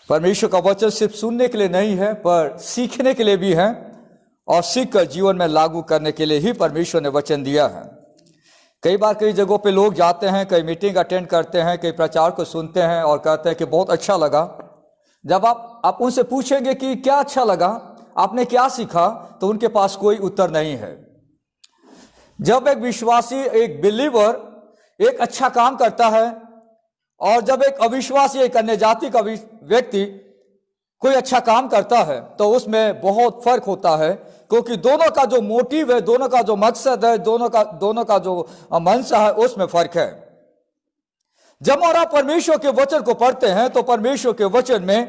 परमेश्वर का वचन सिर्फ सुनने के लिए नहीं है, पर सीखने के लिए भी है, और सीख कर जीवन में लागू करने के लिए ही परमेश्वर ने वचन दिया है। कई बार कई जगहों पे लोग जाते हैं, कई मीटिंग अटेंड करते हैं, कई प्रचार को सुनते हैं और कहते हैं कि बहुत अच्छा लगा। जब आप उनसे पूछेंगे कि क्या अच्छा लगा, आपने क्या सीखा, तो उनके पास कोई उत्तर नहीं है। जब एक विश्वासी, एक बिलीवर एक अच्छा काम करता है, और जब एक अविश्वासी, एक अन्य जाति का व्यक्ति कोई अच्छा काम करता है, तो उसमें बहुत फर्क होता है, क्योंकि दोनों का जो मोटिव है, दोनों का जो मकसद है, दोनों का जो मंशा है, उसमें फर्क है। जब और आप परमेश्वर के वचन को पढ़ते हैं, तो परमेश्वर के वचन में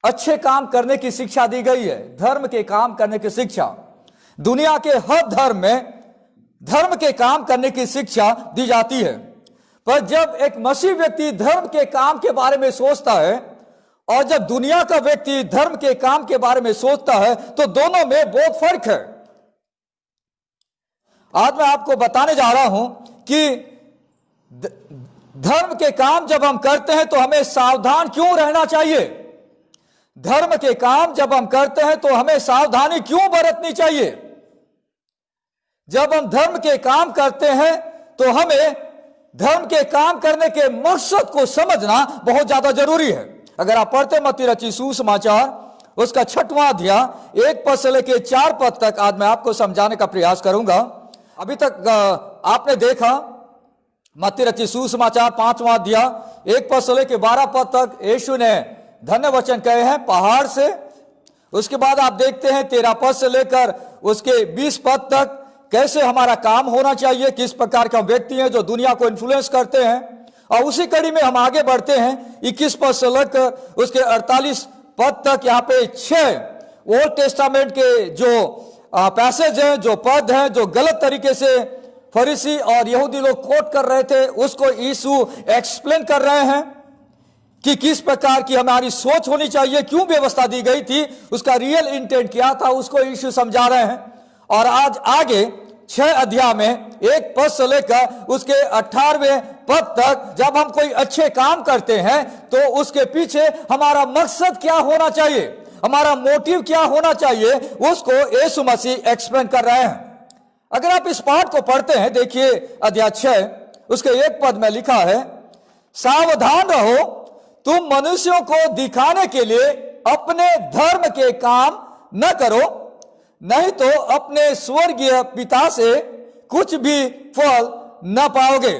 अच्छे काम करने की शिक्षा दी गई है, धर्म के काम करने की शिक्षा। दुनिया के हर धर्म में धर्म के काम करने की शिक्षा दी जाती है, पर जब एक मसीह व्यक्ति धर्म के काम के बारे में सोचता है, और जब दुनिया का व्यक्ति धर्म के काम के बारे में सोचता है, तो दोनों में बहुत फर्क है। आज मैं आपको बताने जा रहा हूं कि धर्म के काम जब हम करते हैं तो हमें सावधान क्यों रहना चाहिए। धर्म के काम जब हम करते हैं तो हमें सावधानी क्यों बरतनी चाहिए। जब हम धर्म के काम करते हैं तो हमें धर्म के काम करने के मकसद को समझना बहुत ज्यादा जरूरी है। अगर आप पढ़ते मत्ती रचित सुसमाचार उसका 6वां अध्याय 1 पद से लेकर 4 पद तक आज मैं आपको समझाने का प्रयास करूंगा। अभी तक आपने देखा मत्ती रचित सुसमाचार 5वां अध्याय 1 पद से लेकर 12 पद तक यीशु ने धन्य वचन कहे हैं पहाड़ से। उसके बाद आप देखते हैं 13 पद से लेकर उसके 20 पद तक कैसे हमारा काम होना चाहिए, किस प्रकार के व्यक्ति हैं जो दुनिया को इन्फ्लुएंस करते हैं। और उसी कड़ी में हम आगे बढ़ते हैं 21 पद से लेकर उसके 48 पद तक। यहाँ पे 6 ओल्ड टेस्टामेंट के जो पैसेज हैं, जो पद हैं, जो गलत तरीके से फरीसी और यहूदी लोग कोट कर रहे थे, उसको यीशु एक्सप्लेन कर रहे हैं कि किस प्रकार की हमारी सोच होनी चाहिए, क्यों व्यवस्था दी गई थी, उसका रियल इंटेंट क्या था, उसको यीशु समझा रहे हैं। और आज आगे 6 अध्याय में 1 पद से लेकर उसके 18वें पद तक जब हम कोई अच्छे काम करते हैं तो उसके पीछे हमारा मकसद क्या होना चाहिए, हमारा मोटिव क्या होना चाहिए, उसको यीशु मसीह एक्सप्लेन कर रहे हैं। अगर आप इस पाठ को पढ़ते हैं, देखिए अध्याय 6 उसके 1 पद में लिखा है, सावधान रहो, तुम मनुष्यों को दिखाने के लिए अपने धर्म के काम न करो, नहीं तो अपने स्वर्गीय पिता से कुछ भी फल न पाओगे।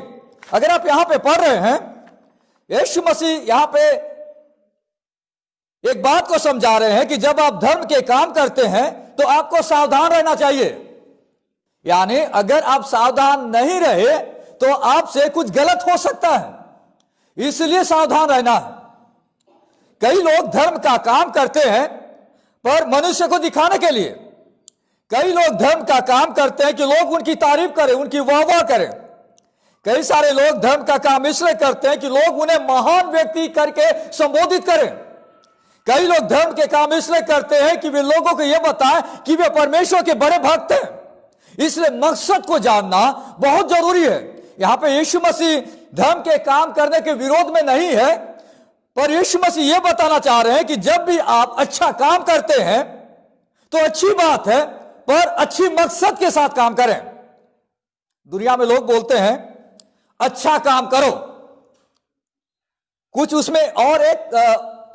अगर आप यहां पे पढ़ रहे हैं, यीशु मसीह यहां पे एक बात को समझा रहे हैं कि जब आप धर्म के काम करते हैं तो आपको सावधान रहना चाहिए। यानी अगर आप सावधान नहीं रहे तो आपसे कुछ गलत हो सकता है, इसलिए सावधान रहना है। कई लोग धर्म का काम करते हैं पर मनुष्य को दिखाने के लिए। कई लोग धर्म का काम करते हैं कि लोग उनकी तारीफ करें, उनकी वाह-वाह करें। कई सारे लोग धर्म का काम इसलिए करते हैं कि लोग उन्हें महान व्यक्ति करके संबोधित करें। कई लोग धर्म के काम इसलिए करते हैं कि वे लोगों को यह बताएं कि वे परमेश्वर के बड़े भक्त हैं। इसलिए मकसद को जानना बहुत जरूरी है। यहां पे यीशु मसीह धर्म के काम करने के विरोध में नहीं है, पर यीशु मसीह यह बताना चाह रहे हैं कि जब भी आप अच्छा काम करते हैं तो अच्छी बात है, पर अच्छी मकसद के साथ काम करें। दुनिया में लोग बोलते हैं अच्छा काम करो, कुछ उसमें और एक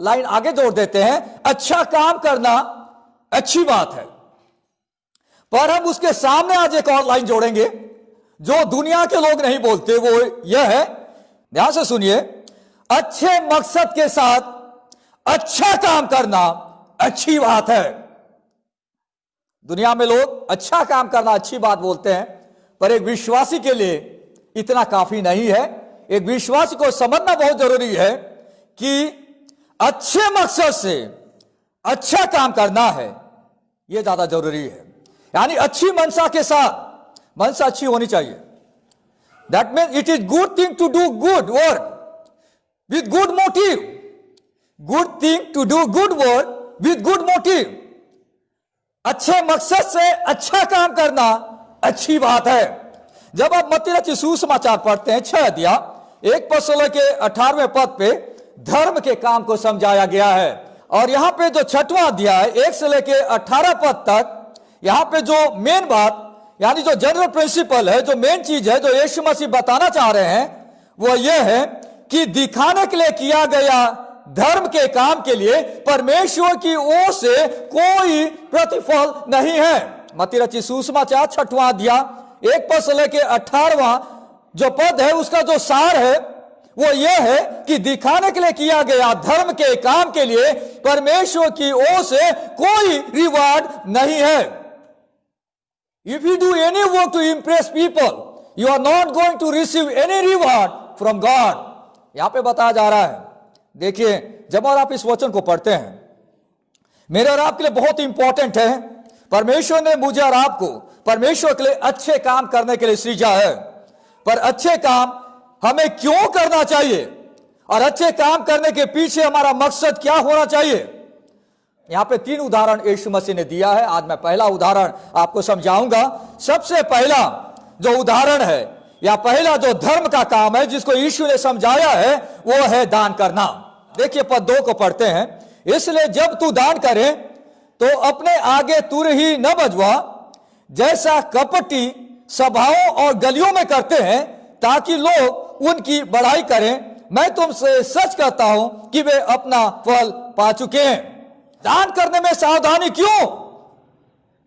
लाइन आगे जोड़ देते हैं, अच्छा काम करना अच्छी बात है, पर हम उसके सामने आज एक और लाइन जोड़ेंगे जो दुनिया के लोग नहीं बोलते। वो यह है, ध्यान से सुनिए, अच्छे मकसद के साथ अच्छा काम करना अच्छी बात है। दुनिया में लोग अच्छा काम करना अच्छी बात बोलते हैं, पर एक विश्वासी के लिए इतना काफी नहीं है। एक विश्वासी को समझना बहुत जरूरी है कि अच्छे मकसद से अच्छा काम करना है, यह ज्यादा जरूरी है। यानी अच्छी मनसा के साथ, मनसा अच्छी होनी चाहिए। That means it is good thing to do good work with good motive. Good thing to do good work with good motive. अच्छे मकसद से अच्छा काम करना अच्छी बात है। जब आप मत्ती रचित सुसमाचार पढ़ते हैं 6 अध्याय 1 पद से लेकर 18वें पद पे, धर्म के काम को समझाया गया है। और यहां पे जो 6वां अध्याय 1 से लेके 18 पद तक, यहां पे जो मेन बात यानी जो जनरल प्रिंसिपल है, जो मेन चीज है जो यीशु मसीह बताना चाह रहे हैं, वो ये है कि दिखाने के लिए किया गया धर्म के काम के लिए परमेश्वर की ओर से कोई प्रतिफल नहीं है। मत्ती रचित सुसमाचार 6वां अध्याय 1 पद से लेके 18वां जो पद है, उसका जो सार है वो ये है कि दिखाने के लिए किया गया धर्म के काम के लिए परमेश्वर की ओर से कोई रिवार्ड नहीं है। If you do any work to impress people, you are not going to receive any reward from God. यहां पे बताया जा रहा है। देखिए, जब और आप इस वचन को पढ़ते हैं, मेरे और आपके लिए बहुत इंपॉर्टेंट है। परमेश्वर ने मुझे और आपको परमेश्वर के लिए अच्छे काम करने के लिए सृजा है, पर अच्छे काम हमें क्यों करना चाहिए और अच्छे काम करने के पीछे हमारा मकसद क्या होना चाहिए, यहां पे 3 उदाहरण यीशु मसीह ने दिया है। आज मैं पहला उदाहरण आपको समझाऊंगा। सबसे पहला जो उदाहरण है या पहला जो धर्म का काम है जिसको यीशु ने समझाया है, वो है दान करना। देखिए पद 2 को पढ़ते हैं। इसलिए जब तू दान करे तो अपने आगे तुर ही न बजवा, जैसा कपटी सभाओं और गलियों में करते हैं, ताकि लोग उनकी बड़ाई करें। मैं तुमसे सच कहता हूं कि वे अपना फल पा चुके हैं। दान करने में सावधानी क्यों?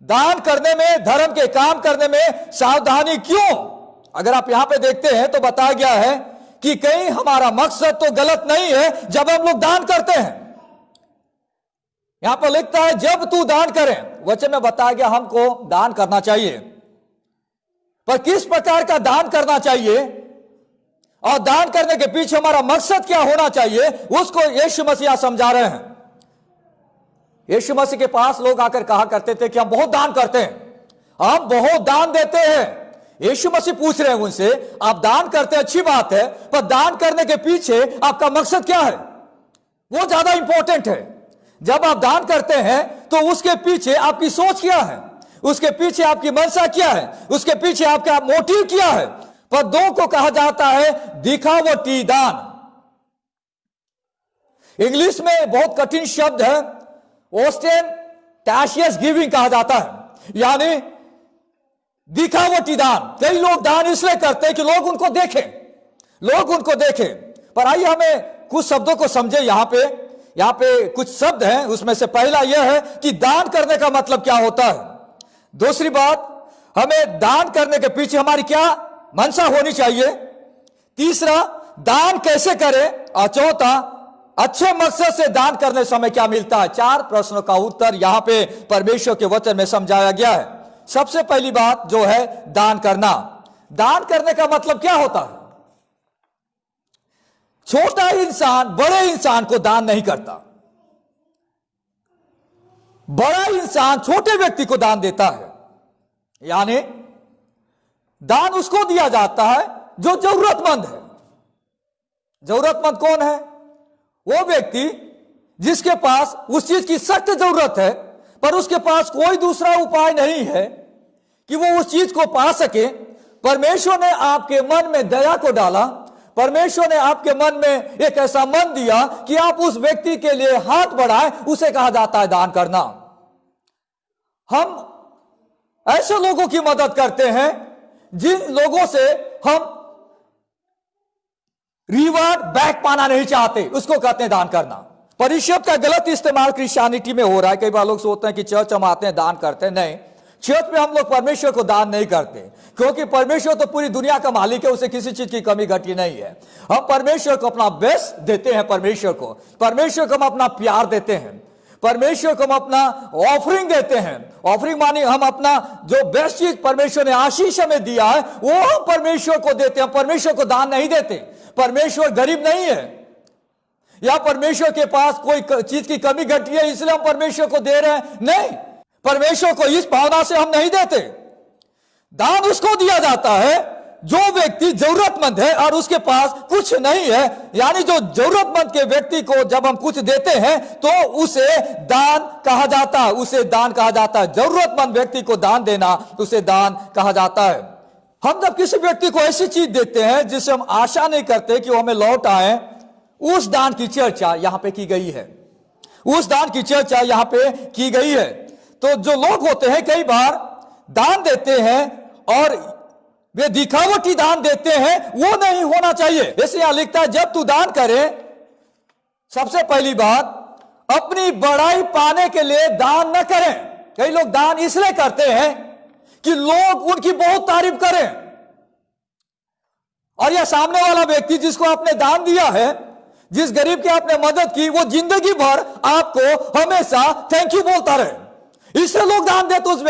दान करने में, धर्म के काम करने में सावधानी क्यों? अगर आप यहां पे देखते हैं तो बताया गया है कि कहीं हमारा मकसद तो गलत नहीं है जब हम लोग दान करते हैं। यहां पर लिखता है जब तू दान करें, वचन में बताया गया हमको दान करना चाहिए, पर किस प्रकार का दान करना चाहिए और दान करने के पीछे हमारा मकसद क्या होना चाहिए, उसको यीशु मसीह समझा रहे हैं। यीशु मसीह के पास लोग आकर कहा करते थे कि हम बहुत दान करते हैं, हम बहुत दान देते हैं। यीशु मसीह पूछ रहे हैं उनसे, आप दान करते हैं अच्छी बात है, पर दान करने के पीछे आपका मकसद क्या है, वो ज्यादा इंपॉर्टेंट है। जब आप दान करते हैं तो उसके पीछे आपकी सोच क्या है, उसके पीछे आपकी मनसा क्या है, उसके पीछे आपका मोटिव क्या है। पर 2 को कहा जाता है दिखावटी दान। इंग्लिश में बहुत कठिन शब्द है, ओस्टेंटाशियस गिविंग कहा जाता है, यानी दिखावटी दान। कई लोग दान इसलिए करते हैं कि लोग उनको देखें, लोग उनको देखें। पर आइए हमें कुछ शब्दों को समझे। यहां पे कुछ शब्द हैं, उसमें से पहला यह है कि दान करने का मतलब क्या होता है। दूसरी बात, हमें दान करने के पीछे हमारी क्या मनसा होनी चाहिए। तीसरा, दान कैसे करें। और चौथा, अच्छे मकसद से दान करने समय क्या मिलता है। 4 प्रश्नों का उत्तर यहां पे परमेश्वर के वचन में समझाया गया है। सबसे पहली बात जो है दान करना। दान करने का मतलब क्या होता है। छोटा इंसान बड़े इंसान को दान नहीं करता, बड़ा इंसान छोटे व्यक्ति को दान देता है। यानी दान उसको दिया जाता है जो जरूरतमंद है। जरूरतमंद कौन है? वो व्यक्ति जिसके पास उस चीज की सख्त जरूरत है, पर उसके पास कोई दूसरा उपाय नहीं है कि वो उस चीज को पा सके। परमेश्वर ने आपके मन में दया को डाला, परमेश्वर ने आपके मन में एक ऐसा मन दिया कि आप उस व्यक्ति के लिए हाथ बढ़ाएं, उसे कहा जाता है दान करना। हम ऐसे लोगों की मदद करते हैं जिन लोगों से हम रिवार्ड बैक पाना नहीं चाहते, उसको कहते हैं दान करना। पर इस शब्द का गलत इस्तेमाल क्रिश्चियनिटी में हो रहा है। कई बार लोग सोचते हैं कि चर्च हम आते हैं दान करते हैं। नहीं, चर्च में हम लोग परमेश्वर को दान नहीं करते, क्योंकि परमेश्वर तो पूरी दुनिया का मालिक है, उसे किसी चीज की कमी घटी नहीं है। हम परमेश्वर को अपना बेस्ट देते हैं, परमेश्वर को हम अपना प्यार देते हैं, परमेश्वर को हम अपना ऑफरिंग देते हैं। ऑफरिंग मानी हम अपना जो बेस्ट चीज परमेश्वर ने आशीष हमें दिया है वो हम परमेश्वर को देते हैं। परमेश्वर को दान नहीं देते। परमेश्वर गरीब नहीं है या परमेश्वर के पास कोई चीज की कमी घटी है इसलिए हम परमेश्वर को दे रहे हैं, नहीं। परमेश्वर को इस भावना से हम नहीं देते। दान उसको दिया जाता है जो व्यक्ति जरूरतमंद है और उसके पास कुछ नहीं है। यानी जो जरूरतमंद के व्यक्ति को जब हम कुछ देते हैं तो उसे दान कहा जाता है, उसे दान कहा जाता है। जरूरतमंद व्यक्ति को दान देना उसे दान कहा जाता है। हम जब किसी व्यक्ति को ऐसी चीज देते हैं जिससे हम आशा नहीं करते कि वो हमें लौट आए, उस दान की चर्चा यहां पे की गई है। उस दान की चर्चा यहां पे की गई है। तो जो लोग होते हैं कई बार दान देते हैं और वे दिखावटी दान देते हैं, वो नहीं होना चाहिए। इसलिए यहां लिखता है जब तू दान करे, सबसे पहली बात अपनी बड़ाई पाने के लिए दान न करें। कई लोग दान इसलिए करते हैं कि लोग उनकी बहुत तारीफ करें, और यह सामने वाला व्यक्ति जिसको आपने दान दिया है, जिस गरीब की आपने मदद की, वो जिंदगी भर आपको हमेशा थैंक यू बोलता रहे। इससे लोग दान देते उस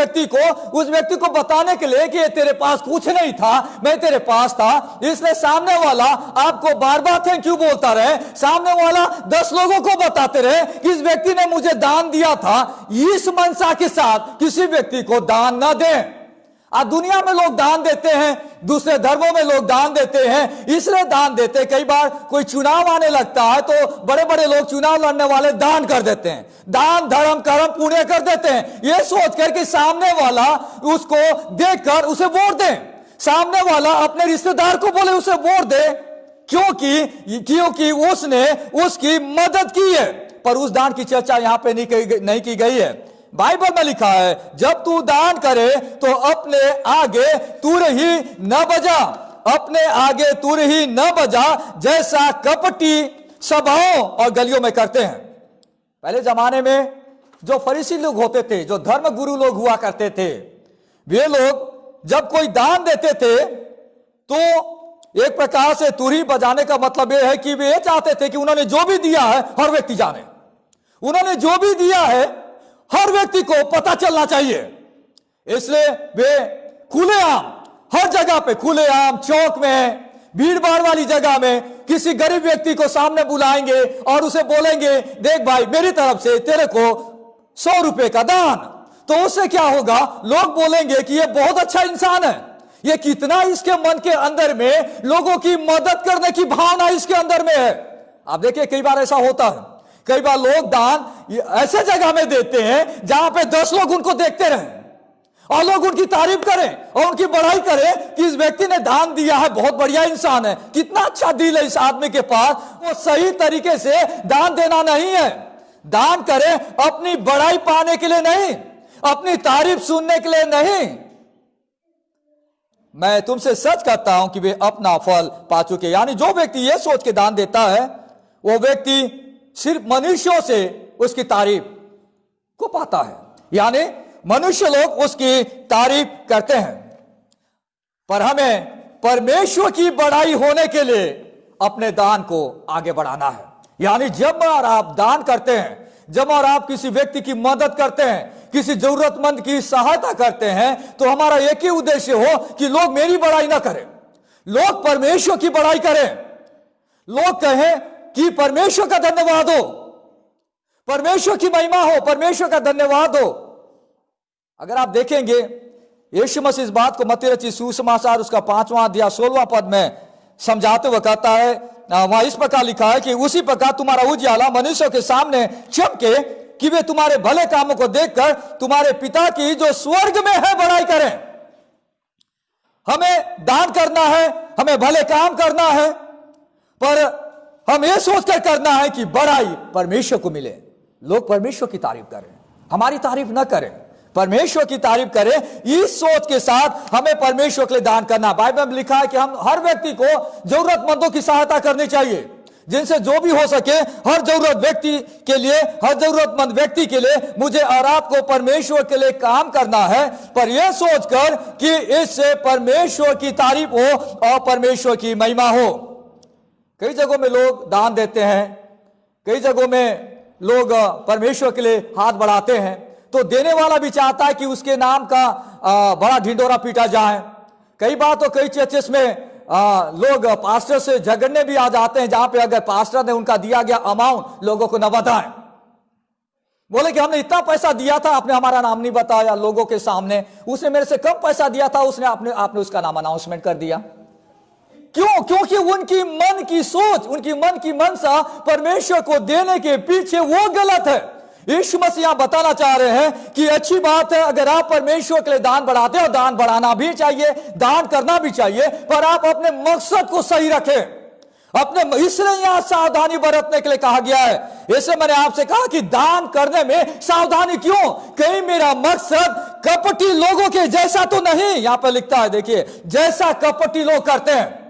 व्यक्ति को बताने के लिए कि तेरे पास कुछ नहीं था, मैं तेरे पास था। इसलिए सामने वाला आपको बार बार थैंक यू बोलता रहे, सामने वाला 10 लोगों को बताते रहे कि इस व्यक्ति ने मुझे दान दिया था। इस मनसा के साथ किसी व्यक्ति को दान न दें। आज दुनिया में लोग दान देते हैं, दूसरे धर्मों में लोग दान देते हैं, इसलिए दान देते हैं। कई बार कोई चुनाव आने लगता है तो बड़े बड़े लोग चुनाव लड़ने वाले दान कर देते हैं, दान धर्म कर्म पुण्य कर देते हैं, यह सोचकर कि सामने वाला उसको देखकर उसे वोट दे, सामने वाला अपने रिश्तेदार को बोले उसे वोट दे, क्योंकि उसने उसकी मदद की है। पर उस दान की चर्चा यहां पे नहीं की गई है। बाइबल में लिखा है जब तू दान करे तो अपने आगे तुर ही न बजा, अपने आगे तुर ही न बजा, जैसा कपटी सभाओं और गलियों में करते हैं। पहले जमाने में जो फरीसी लोग होते थे, जो धर्म गुरु लोग हुआ करते थे, वे लोग जब कोई दान देते थे तो एक प्रकार से तुरही बजाने का मतलब यह है कि वे चाहते थे कि उन्होंने जो भी दिया है हर व्यक्ति जाने, उन्होंने जो भी दिया है हर व्यक्ति को पता चलना चाहिए। इसलिए वे खुलेआम हर जगह पे, खुलेआम चौक में, भीड़ भाड़ वाली जगह में किसी गरीब व्यक्ति को सामने बुलाएंगे और उसे बोलेंगे देख भाई मेरी तरफ से तेरे को 100 रुपए का दान। तो उससे क्या होगा, लोग बोलेंगे कि ये बहुत अच्छा इंसान है, ये कितना इसके मन के अंदर में लोगों की मदद करने की भावना इसके अंदर में है। आप देखिए कई बार ऐसा होता है, कई बार लोग दान ऐसे जगह में देते हैं जहां पे 10 लोग उनको देखते रहें और लोग उनकी तारीफ करें और उनकी बड़ाई करें कि इस व्यक्ति ने दान दिया है, बहुत बढ़िया इंसान है, कितना अच्छा दिल है इस आदमी के पास। वो सही तरीके से दान देना नहीं है। दान करें अपनी बड़ाई पाने के लिए नहीं, अपनी तारीफ सुनने के लिए नहीं। मैं तुमसे सच कहता हूं कि वे अपना फल पा चुके। यानी जो व्यक्ति ये सोच के दान देता है वो व्यक्ति सिर्फ मनुष्यों से उसकी तारीफ को पाता है, यानी मनुष्य लोग उसकी तारीफ करते हैं। पर हमें परमेश्वर की बड़ाई होने के लिए अपने दान को आगे बढ़ाना है। यानी जब और आप दान करते हैं, जब और आप किसी व्यक्ति की मदद करते हैं, किसी जरूरतमंद की सहायता करते हैं, तो हमारा एक ही उद्देश्य हो कि लोग मेरी बड़ाई ना करें, लोग परमेश्वर की बड़ाई करें। लोग कहें कि परमेश्वर का धन्यवाद हो, परमेश्वर की महिमा हो, परमेश्वर का धन्यवाद हो। अगर आप देखेंगे यीशु मसीह इस बात को मत्ती रचित सुसमाचार उसका 5वां अध्याय 16वां पद में समझाते हुए कहता है, वहां इस प्रकार लिखा है कि उसी प्रकार तुम्हारा उजियाला मनुष्यों के सामने चमके कि वे तुम्हारे भले कामों को देखकर तुम्हारे पिता की जो स्वर्ग में है बड़ाई करें। हमें दान करना है, हमें भले काम करना है, पर हम ये सोचकर करना है कि बड़ाई परमेश्वर को मिले, लोग परमेश्वर की तारीफ करें, हमारी तारीफ न करें, परमेश्वर की तारीफ करें। इस सोच के साथ हमें परमेश्वर के लिए दान करना। बाइबल में लिखा है कि हम हर व्यक्ति को जरूरतमंदों की सहायता करनी चाहिए, जिनसे जो भी हो सके हर जरूरत व्यक्ति के लिए, हर जरूरतमंद व्यक्ति के लिए मुझे और आपको परमेश्वर के लिए काम करना है, पर यह सोचकर कि इससे परमेश्वर की तारीफ हो और परमेश्वर की महिमा हो। कई जगहों में लोग दान देते हैं, कई जगहों में लोग परमेश्वर के लिए हाथ बढ़ाते हैं, तो देने वाला भी चाहता है कि उसके नाम का बड़ा ढिंडोरा पीटा जाए। कई बार तो कई चर्चेस में लोग पास्टर से झगड़ने भी आ जाते हैं, जहां पे अगर पास्टर ने उनका दिया गया अमाउंट लोगों को न बताएं, बोले कि हमने इतना पैसा दिया था, आपने हमारा नाम नहीं बताया लोगों के सामने, उसने मेरे से कम पैसा दिया था, उसने आपने उसका नाम अनाउंसमेंट कर दिया। क्यों? क्योंकि उनकी मन की सोच, उनकी मन की मनसा परमेश्वर को देने के पीछे वो गलत है। यीशु मसीह यहां बताना चाह रहे हैं कि अच्छी बात है अगर आप परमेश्वर के लिए दान बढ़ाते हो, दान बढ़ाना भी चाहिए, दान करना भी चाहिए, पर आप अपने मकसद को सही रखें, अपने, इसलिए यहां सावधानी बरतने के लिए कहा गया है। इसलिए मैंने आपसे कहा कि दान करने में सावधानी क्यों? कहीं मेरा मकसद कपटी लोगों के जैसा तो नहीं। यहां पर लिखता है, देखिए, जैसा कपटी लोग करते हैं।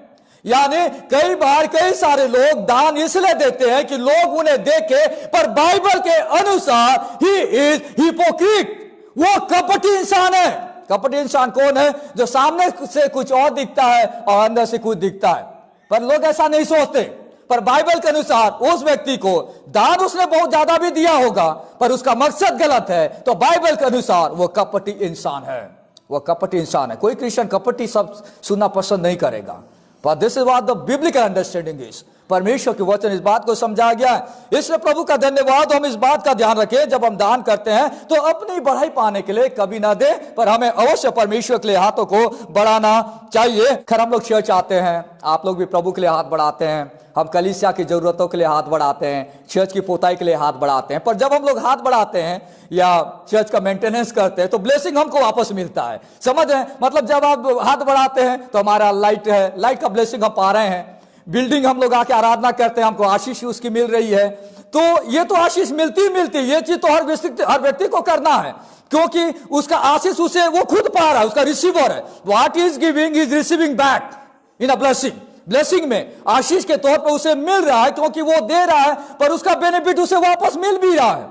यानी कई बार कई सारे लोग दान इसलिए देते हैं कि लोग उन्हें देखे, पर बाइबल के अनुसार ही इज हिपोक्रीट, वो कपटी इंसान है। कपटी इंसान कौन है? जो सामने से कुछ और दिखता है और अंदर से कुछ दिखता है। पर लोग ऐसा नहीं सोचते। पर बाइबल के अनुसार उस व्यक्ति को दान उसने बहुत ज्यादा भी दिया होगा, पर उसका मकसद गलत है, तो बाइबल के अनुसार वो कपटी इंसान है। वो कपटी इंसान है। कोई क्रिश्चियन कपटी सब सुनना पसंद नहीं करेगा। पर this is what the biblical understanding is. परमेश्वर के वचन इस बात को समझा गया है। इसलिए प्रभु का धन्यवाद, हम इस बात का ध्यान रखें, जब हम दान करते हैं तो अपनी बढ़ाई पाने के लिए कभी ना दे, पर हमें अवश्य परमेश्वर के लिए हाथों को बढ़ाना चाहिए। खैर, हम लोग चर्च आते हैं, आप लोग भी प्रभु के लिए हाथ बढ़ाते हैं, हम कलीसिया की जरूरतों के लिए हाथ बढ़ाते हैं, चर्च की पोताई के लिए हाथ बढ़ाते हैं। पर जब हम लोग हाथ बढ़ाते हैं या चर्च का मेंटेनेंस करते हैं तो ब्लेसिंग हमको वापस मिलता है। समझ रहे हैं? मतलब जब आप हाथ बढ़ाते हैं तो हमारा लाइट है, लाइट का ब्लेसिंग हम पा रहे हैं। बिल्डिंग हम लोग आके आराधना करते हैं, हमको आशीष उसकी मिल रही है। तो ये तो आशीष मिलती मिलती, ये चीज तो हर व्यक्ति को करना है, क्योंकि उसका आशीष उसे वो खुद पा रहा है, उसका रिसीवर है। What is giving is receiving back in a blessing. Blessing में आशीष के तौर पर उसे मिल रहा है, क्योंकि वो दे रहा है, पर उसका बेनिफिट उसे वापस मिल भी रहा है।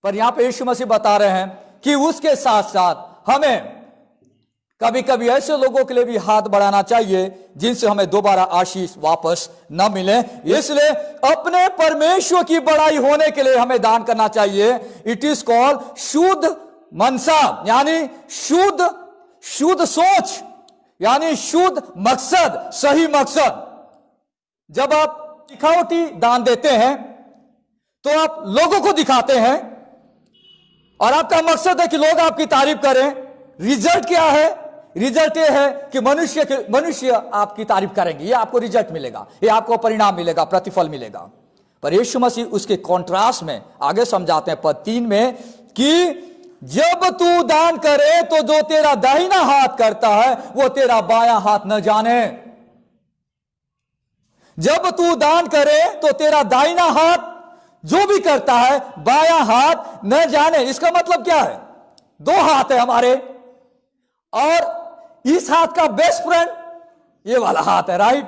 पर यहां पे यीशु मसीह बता रहे हैं कि उसके साथ साथ हमें कभी कभी ऐसे लोगों के लिए भी हाथ बढ़ाना चाहिए जिनसे हमें दोबारा आशीष वापस न मिले। इसलिए अपने परमेश्वर की बड़ाई होने के लिए हमें दान करना चाहिए। इट इज कॉल्ड शुद्ध मनसा, यानी शुद्ध सोच, यानी शुद्ध मकसद, सही मकसद। जब आप दिखावटी दान देते हैं तो आप लोगों को दिखाते हैं और आपका मकसद है कि लोग आपकी तारीफ करें। रिजल्ट क्या है? रिजल्ट ये है कि मनुष्य आपकी तारीफ करेंगे, ये आपको रिजल्ट मिलेगा, ये आपको परिणाम मिलेगा, प्रतिफल मिलेगा। पर यीशु मसीह उसके कॉन्ट्रास्ट में आगे समझाते हैं पद 3 में कि जब तू दान करे तो जो तेरा दाहिना हाथ करता है वो तेरा बायां हाथ न जाने। जब तू दान करे तो तेरा दाहिना हाथ जो भी करता है बायां हाथ न जाने। इसका मतलब क्या है? 2 हाथ है हमारे, और इस हाथ का बेस्ट फ्रेंड ये वाला हाथ है, राइट?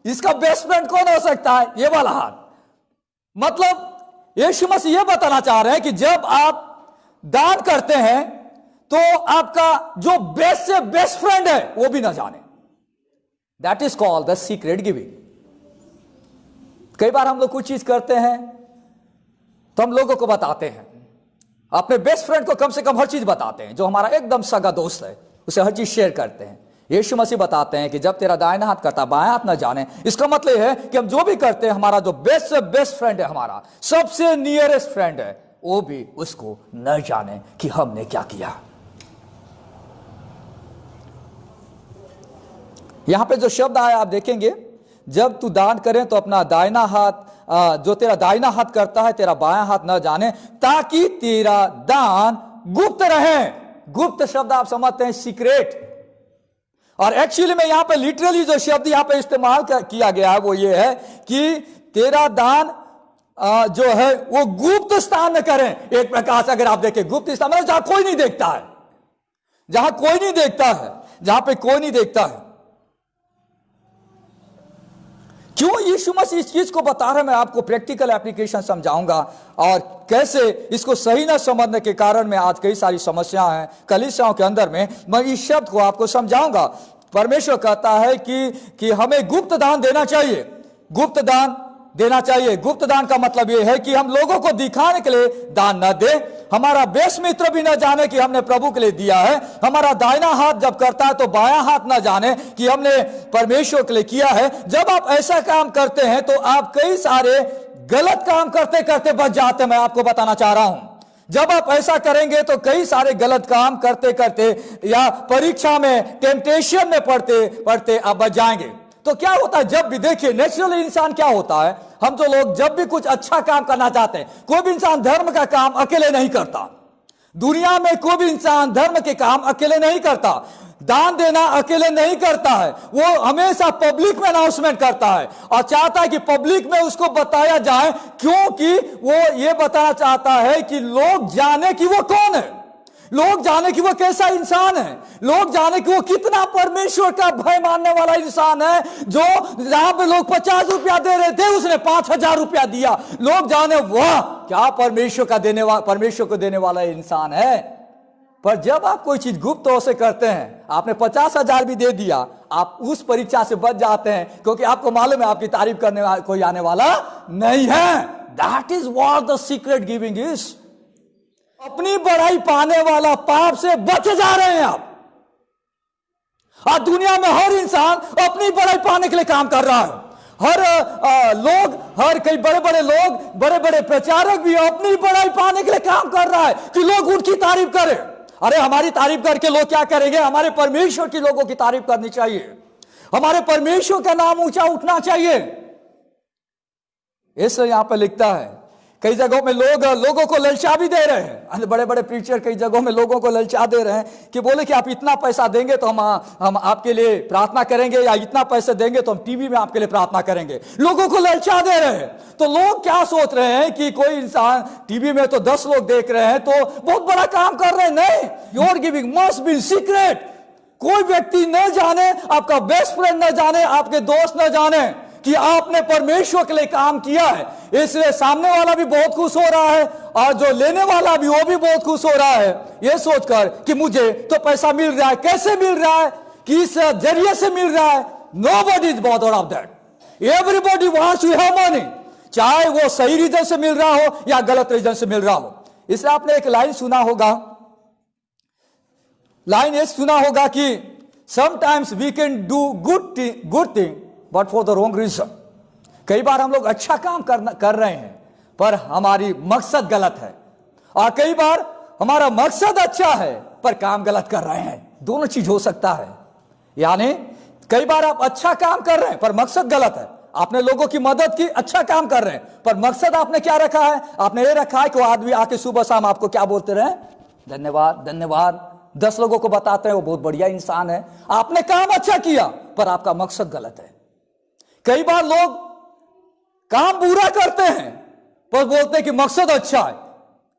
इसका बेस्ट फ्रेंड कौन हो सकता है? ये वाला हाथ। मतलब यीशु मसीह ये बताना चाह रहे हैं कि जब आप दान करते हैं तो आपका जो बेस्ट से बेस्ट फ्रेंड है वो भी ना जाने। That is called the secret giving. कई बार हम लोग कुछ चीज करते हैं तो हम लोगों को बताते हैं, अपने बेस्ट फ्रेंड को कम से कम हर चीज बताते हैं, जो हमारा एकदम सगा दोस्त है उसे हर चीज शेयर करते हैं। यीशु मसीह बताते हैं कि जब तेरा दाहिना हाथ करता बायां हाथ न जाने। इसका मतलब है कि हम जो भी करते हैं, हमारा जो बेस्ट से बेस्ट फ्रेंड है, हमारा सबसे नियरेस्ट फ्रेंड है, वो भी उसको न जाने कि हमने क्या किया। यहां पे जो शब्द आया आप देखेंगे, जब तू दान करें तो अपना दाहिना हाथ, जो तेरा दाहिना हाथ करता है तेरा बायां हाथ न जाने, ताकि तेरा दान गुप्त रहे। गुप्त शब्द आप समझते हैं सीक्रेट, और एक्चुअली में यहां पे लिटरली जो शब्द यहां पे इस्तेमाल किया गया है वो ये है कि तेरा दान जो है वो गुप्त स्थान में करें। एक प्रकार से अगर आप देखें, गुप्त स्थान मतलब जहां कोई नहीं देखता है, जहां कोई नहीं देखता है, जहां पे कोई नहीं देखता है। क्यों यीशु मसीह इस चीज को बता रहे हैं, मैं आपको प्रैक्टिकल एप्लीकेशन समझाऊंगा, और कैसे इसको सही न समझने के कारण में आज कई सारी समस्याएं हैं कलीसियाओं के अंदर में। मैं इस शब्द को आपको समझाऊंगा। परमेश्वर कहता है कि हमें गुप्त दान देना चाहिए, गुप्त दान देना चाहिए। गुप्त दान का मतलब यह है कि हम लोगों को दिखाने के लिए दान न दे, हमारा बेस्ट मित्र भी न जाने कि हमने प्रभु के लिए दिया है, हमारा दाहिना हाथ जब करता है तो बायां हाथ न जाने कि हमने परमेश्वर के लिए किया है। जब आप ऐसा काम करते हैं तो आप कई सारे गलत काम करते करते बच जाते हैं। मैं आपको बताना चाह रहा हूं, जब आप ऐसा करेंगे तो कई सारे गलत काम करते करते या परीक्षा में टेम्पटेशन में पढ़ते पढ़ते आप बच जाएंगे। तो क्या होता है, जब भी देखिए नेचुरली इंसान क्या होता है, हम जो लोग जब भी कुछ अच्छा काम करना चाहते हैं, कोई भी इंसान धर्म का काम अकेले नहीं करता। दुनिया में कोई भी इंसान धर्म के काम अकेले नहीं करता। दान देना अकेले नहीं करता है, वो हमेशा पब्लिक में अनाउंसमेंट करता है और चाहता है कि पब्लिक में उसको बताया जाए, क्योंकि वो ये बताना चाहता है कि लोग जाने कि वो कौन है, लोग जाने कि वो कैसा इंसान है, लोग जाने कि वो कितना परमेश्वर का भय मानने वाला इंसान है। जो जहां पे लोग 50 रुपया दे रहे थे उसने 5000 रुपया दिया, लोग जाने वाह क्या परमेश्वर को देने वाला इंसान है। पर जब आप कोई चीज गुप्त तौर से करते हैं, आपने 50,000 भी दे दिया, आप उस परीक्षा से बच जाते हैं, क्योंकि आपको मालूम है आपकी तारीफ करने वाला कोई आने वाला नहीं है। That is what the secret giving is. अपनी बड़ाई पाने वाला पाप से बच जा रहे हैं आप। आज दुनिया में हर इंसान अपनी बड़ाई पाने के लिए काम कर रहा है। हर कई बड़े बड़े लोग, बड़े बड़े प्रचारक भी अपनी बड़ाई पाने के लिए काम कर रहा है कि लोग उनकी तारीफ करें। अरे हमारी तारीफ करके लोग क्या करेंगे? हमारे परमेश्वर की लोगों की तारीफ करनी चाहिए, हमारे परमेश्वर का नाम ऊंचा उठना चाहिए। इसलिए यहां पर लिखता है, कई जगहों में लोगों को ललचा भी दे रहे हैं। बड़े बड़े प्रीचर कई जगहों में लोगों को ललचा दे रहे हैं कि बोले कि आप इतना पैसा देंगे तो हम आपके लिए प्रार्थना करेंगे, या इतना पैसे देंगे तो हम टीवी में आपके लिए प्रार्थना करेंगे। लोगों को ललचा दे रहे हैं। तो लोग क्या सोच रहे हैं कि कोई इंसान टीवी में तो 10 लोग देख रहे हैं तो बहुत बड़ा काम कर रहे हैं। नहीं, your giving must be secret. कोई व्यक्ति न जाने, आपका बेस्ट फ्रेंड न जाने, आपके दोस्त न जाने कि आपने परमेश्वर के लिए काम किया है। इसलिए सामने वाला भी बहुत खुश हो रहा है और जो लेने वाला भी वो भी बहुत खुश हो रहा है, ये सोचकर कि मुझे तो पैसा मिल रहा है। कैसे मिल रहा है, किस जरिए से मिल रहा है? Nobody is bothered of that. Everybody wants to have money, चाहे वो सही रीजन से मिल रहा हो या गलत रीजन से मिल रहा हो। इसलिए आपने एक लाइन सुना होगा कि sometimes we can do good thing but for the wrong reason. कई बार हम लोग अच्छा काम कर रहे हैं पर हमारी मकसद गलत है, और कई बार हमारा मकसद अच्छा है पर काम गलत कर रहे हैं। दोनों चीज हो सकता है। यानी कई बार आप अच्छा काम कर रहे हैं पर मकसद गलत है। आपने लोगों की मदद की, अच्छा काम कर रहे हैं, पर मकसद आपने क्या रखा है? आपने ये रखा है कि वो आदमी आके सुबह शाम आपको क्या बोलते रहे? धन्यवाद धन्यवाद। 10 लोगों को बताते हैं वो बहुत बढ़िया इंसान है। आपने काम अच्छा किया पर आपका मकसद गलत है। कई बार लोग काम बुरा करते हैं पर बोलते हैं कि मकसद अच्छा है।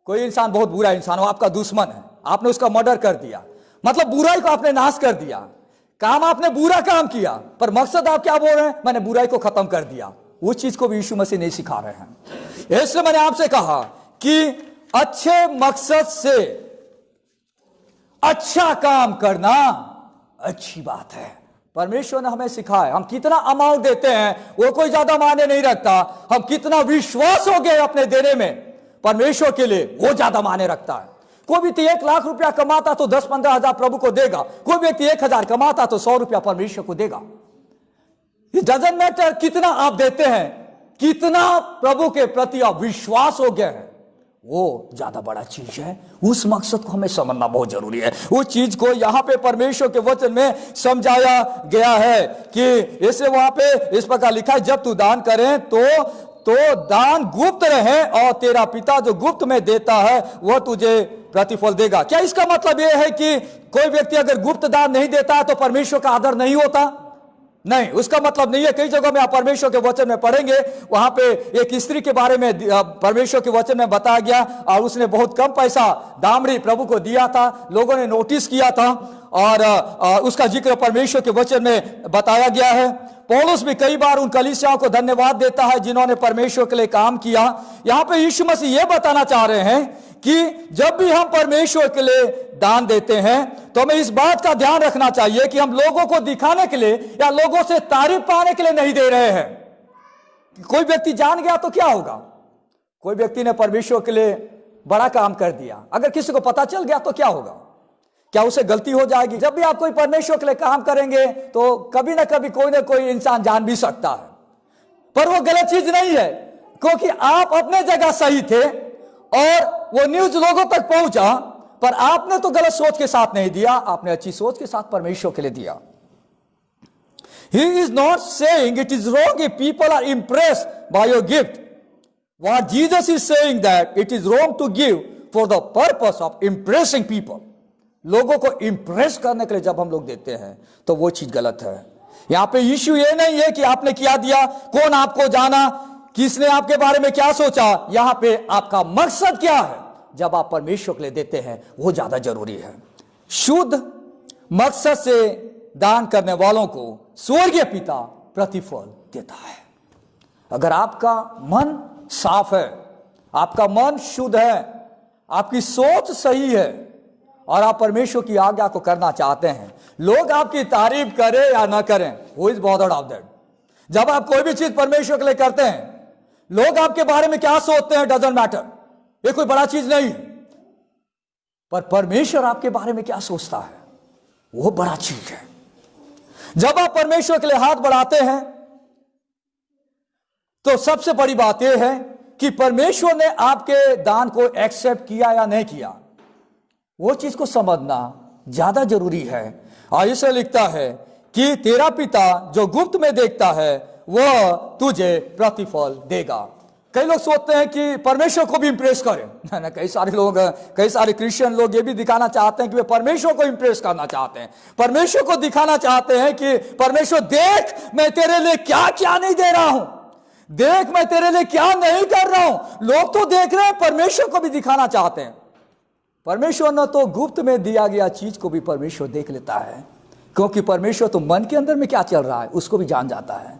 कोई इंसान बहुत बुरा इंसान हो, आपका दुश्मन है, आपने उसका मर्डर कर दिया, मतलब बुराई को आपने नाश कर दिया। काम आपने बुरा काम किया पर मकसद आप क्या बोल रहे हैं? मैंने बुराई को खत्म कर दिया। उस चीज को भी यीशु मसीह नहीं सिखा रहे हैं। इसलिए मैंने आपसे कहा कि अच्छे मकसद से अच्छा काम करना अच्छी बात है। परमेश्वर ने हमें सिखाया, हम कितना अमाउंट देते हैं वो कोई ज्यादा मायने नहीं रखता। हम कितना विश्वास हो गए अपने देने में परमेश्वर के लिए, वो ज्यादा मायने रखता है। कोई व्यक्ति 1 लाख रुपया कमाता तो 10-15 हजार प्रभु को देगा। कोई व्यक्ति 1000 कमाता तो 100 रुपया परमेश्वर को देगा। इट डजंट मैटर कितना आप देते हैं, कितना प्रभु के प्रति आप विश्वास हो गए हैं, वो ज्यादा बड़ा चीज है। उस मकसद को हमें समझना बहुत जरूरी है। उस चीज को यहां पे परमेश्वर के वचन में समझाया गया है कि इसे वहां पे इस प्रकार लिखा है, जब तू दान करे तो दान गुप्त रहे और तेरा पिता जो गुप्त में देता है वह तुझे प्रतिफल देगा। क्या इसका मतलब यह है कि कोई व्यक्ति अगर गुप्त दान नहीं देता है तो परमेश्वर का आदर नहीं होता? नहीं, उसका मतलब नहीं है। कई जगहों में आप परमेश्वर के वचन में पढ़ेंगे, वहां पे एक स्त्री के बारे में परमेश्वर के वचन में बताया गया और उसने बहुत कम पैसा दामड़ी प्रभु को दिया था। लोगों ने नोटिस किया था और उसका जिक्र परमेश्वर के वचन में बताया गया है। पौलुस भी कई बार उन कलीसियाओं को धन्यवाद देता है जिन्होंने परमेश्वर के लिए काम किया। यहां पे यीशु मसीह यह बताना चाह रहे हैं कि जब भी हम परमेश्वर के लिए दान देते हैं तो हमें इस बात का ध्यान रखना चाहिए कि हम लोगों को दिखाने के लिए या लोगों से तारीफ पाने के लिए नहीं दे रहे हैं। कोई व्यक्ति जान गया तो क्या होगा? कोई व्यक्ति ने परमेश्वर के लिए बड़ा काम कर दिया, अगर किसी को पता चल गया तो क्या होगा? क्या उसे गलती हो जाएगी? जब भी आप कोई परमेश्वर के लिए काम करेंगे तो कभी ना कभी कोई ना कोई इंसान जान भी सकता है, पर वो गलत चीज नहीं है, क्योंकि आप अपने जगह सही थे और वो न्यूज लोगों तक पहुंचा, पर आपने तो गलत सोच के साथ नहीं दिया, आपने अच्छी सोच के साथ परमेश्वर के लिए दिया। He is not saying it is wrong if people are impressed by your gift. What Jesus is saying that it is wrong to give for the purpose of impressing people. लोगों को इंप्रेस करने के लिए जब हम लोग देते हैं तो वो चीज गलत है। यहां पे इश्यू ये नहीं है कि आपने क्या दिया, कौन आपको जाना, किसने आपके बारे में क्या सोचा। यहां पे आपका मकसद क्या है जब आप परमेश्वर के लिए देते हैं, वो ज्यादा जरूरी है। शुद्ध मकसद से दान करने वालों को स्वर्गीय पिता प्रतिफल देता है। अगर आपका मन साफ है, आपका मन शुद्ध है, आपकी सोच सही है और आप परमेश्वर की आज्ञा को करना चाहते हैं, लोग आपकी तारीफ करें या ना करें, who is bothered of that. जब आप कोई भी चीज परमेश्वर के लिए करते हैं, लोग आपके बारे में क्या सोचते हैं डजंट मैटर, ये कोई बड़ा चीज नहीं है। पर परमेश्वर आपके बारे में क्या सोचता है, वो बड़ा चीज है। जब आप परमेश्वर के लिए हाथ बढ़ाते हैं तो सबसे बड़ी बात यह है कि परमेश्वर ने आपके दान को एक्सेप्ट किया या नहीं किया, वो चीज को समझना ज्यादा जरूरी है। और इसे लिखता है कि तेरा पिता जो गुप्त में देखता है वह तुझे प्रतिफल देगा। कई लोग सोचते हैं कि परमेश्वर को भी इंप्रेस करें ना, कई सारे क्रिश्चियन लोग ये भी दिखाना चाहते हैं कि वे परमेश्वर को इंप्रेस करना चाहते हैं, परमेश्वर को दिखाना चाहते हैं कि परमेश्वर देख मैं तेरे लिए क्या क्या नहीं दे रहा हूं, देख मैं तेरे लिए क्या नहीं कर रहा हूं। लोग तो देख रहे हैं, परमेश्वर को भी दिखाना चाहते हैं। परमेश्वर न तो गुप्त में दिया गया चीज को भी परमेश्वर देख लेता है, क्योंकि परमेश्वर तो मन के अंदर में क्या चल रहा है उसको भी जान जाता है।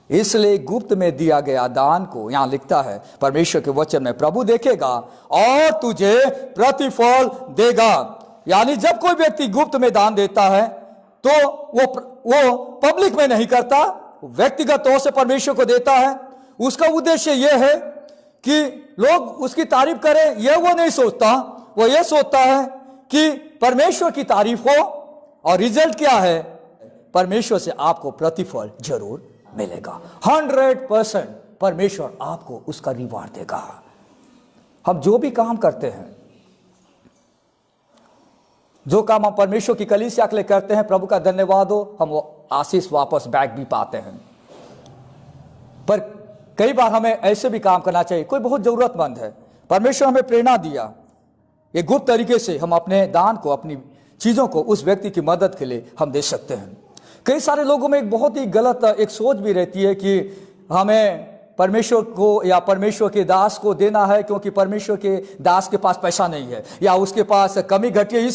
इसलिए गुप्त में दिया गया दान को यहां लिखता है परमेश्वर के वचन में, प्रभु देखेगा और तुझे प्रतिफल देगा। यानी जब कोई व्यक्ति गुप्त में दान देता है तो वो पब्लिक में नहीं करता, व्यक्तिगत तौर से परमेश्वर को देता है। उसका उद्देश्य यह है कि लोग उसकी तारीफ करें, यह वो नहीं सोचता, वो ये सोचता है कि परमेश्वर की तारीफ हो, और रिजल्ट क्या है, परमेश्वर से आपको प्रतिफल जरूर मिलेगा। 100% परमेश्वर आपको उसका रिवार्ड देगा। हम जो भी काम करते हैं, जो काम हम परमेश्वर की कलीसिया के लिए करते हैं, प्रभु का धन्यवाद हो, हम वो आशीष वापस बैक भी पाते हैं। पर कई बार हमें ऐसे भी काम करना चाहिए, कोई बहुत जरूरतमंद है, परमेश्वर हमें प्रेरणा दिया, एक गुप्त तरीके से हम अपने दान को, अपनी चीजों को उस व्यक्ति की मदद के लिए हम दे सकते हैं। कई सारे लोगों में एक बहुत ही गलत एक सोच भी रहती है कि हमें परमेश्वर को या परमेश्वर के दास को देना है क्योंकि परमेश्वर के दास के पास पैसा नहीं है या उसके पास कमी घटी है,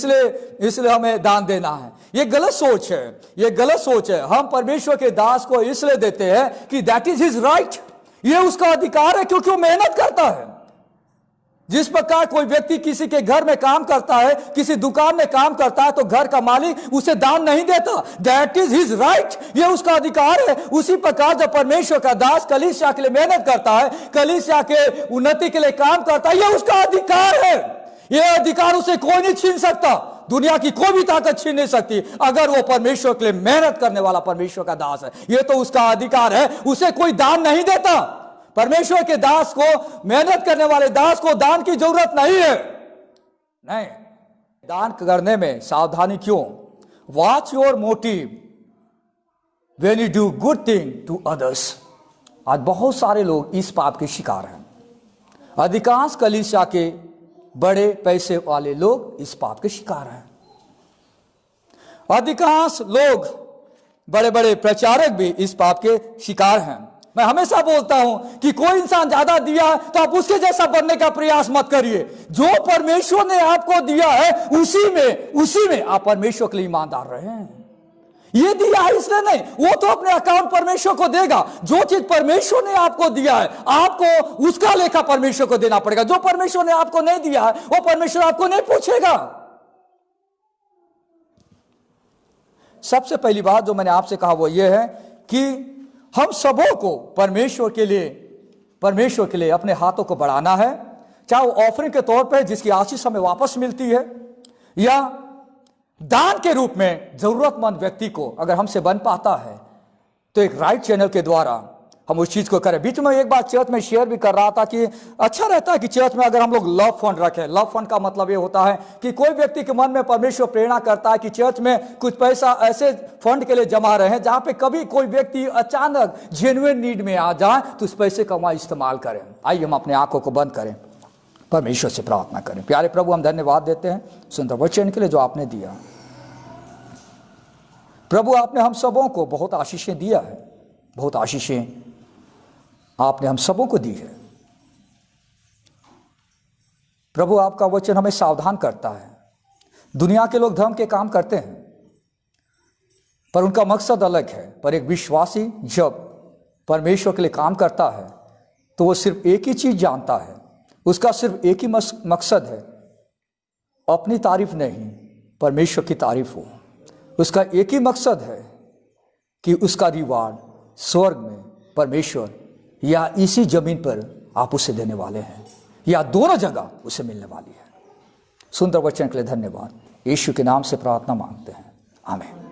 इसलिए हमें दान देना है। ये गलत सोच है, ये गलत सोच है। हम परमेश्वर के दास को इसलिए देते हैं कि दैट इज हिज राइट, ये उसका अधिकार है, क्योंकि वो मेहनत करता है। जिस प्रकार कोई व्यक्ति किसी के घर में काम करता है, किसी दुकान में काम करता है, तो घर का मालिक उसे दान नहीं देता, दैट इज हिज राइट, ये उसका अधिकार है। उसी प्रकार जब परमेश्वर का दास कलीसिया के लिए मेहनत करता है, कलीसिया के उन्नति के लिए काम करता है, ये उसका अधिकार है। ये अधिकार उसे कोई नहीं छीन सकता, दुनिया की कोई भी ताकत छीन नहीं सकती। अगर वो परमेश्वर के लिए मेहनत करने वाला परमेश्वर का दास है, ये तो उसका अधिकार है, उसे कोई दान नहीं देता। परमेश्वर के दास को, मेहनत करने वाले दास को दान की जरूरत नहीं है। नहीं, दान करने में सावधानी क्यों? Watch your motive when you do good thing to others. आज बहुत सारे लोग इस पाप के शिकार हैं। अधिकांश कलीसिया के बड़े पैसे वाले लोग इस पाप के शिकार हैं। अधिकांश लोग, बड़े बड़े प्रचारक भी इस पाप के शिकार हैं। मैं हमेशा बोलता हूं कि कोई इंसान ज्यादा दिया है तो आप उसके जैसा बनने का प्रयास मत करिए। जो परमेश्वर ने आपको दिया है उसी में आप परमेश्वर के लिए ईमानदार रहे। ये दिया है इसलिए नहीं, वो तो अपने अकाउंट परमेश्वर को देगा। जो चीज परमेश्वर ने आपको दिया है, आपको उसका लेखा परमेश्वर को देना पड़ेगा। जो परमेश्वर ने आपको नहीं दिया है, वो परमेश्वर आपको नहीं पूछेगा। सबसे पहली बात जो मैंने आपसे कहा वो ये है कि हम सबों को परमेश्वर के लिए अपने हाथों को बढ़ाना है, चाहे वो ऑफरिंग के तौर पर जिसकी आशीष हमें वापस मिलती है, या दान के रूप में जरूरतमंद व्यक्ति को अगर हमसे बन पाता है तो एक राइट चैनल के द्वारा हम उस चीज को करें। बीच में एक बात चर्च में शेयर भी कर रहा था कि अच्छा रहता है कि चर्च में अगर हम लोग लव फंड रखें। लव फंड का मतलब ये होता है कि कोई व्यक्ति के मन में परमेश्वर प्रेरणा करता है कि चर्च में कुछ पैसा ऐसे फंड के लिए जमा रहे जहां पे कभी कोई व्यक्ति अचानक जेन्युइन नीड में आ जाए तो उस पैसे का वहां इस्तेमाल करें। आइए हम अपने आंखों को बंद करें। परमेश्वर से प्रार्थना करें। प्यारे प्रभु, हम धन्यवाद देते हैं सुंदर वचन के लिए जो आपने दिया। प्रभु, आपने हम सबों को बहुत आशीषें दिया है, बहुत आशीषें आपने हम सबों को दी है। प्रभु, आपका वचन हमें सावधान करता है। दुनिया के लोग धर्म के काम करते हैं पर उनका मकसद अलग है, पर एक विश्वासी जब परमेश्वर के लिए काम करता है तो वो सिर्फ एक ही चीज जानता है, उसका सिर्फ एक ही मकसद है, अपनी तारीफ नहीं, परमेश्वर की तारीफ हो। उसका एक ही मकसद है कि उसका रिवार्ड स्वर्ग में परमेश्वर या इसी जमीन पर आप उसे देने वाले हैं, या दोनों जगह उसे मिलने वाली है। सुंदर वचन के लिए धन्यवाद। यीशु के नाम से प्रार्थना मांगते हैं, आमीन।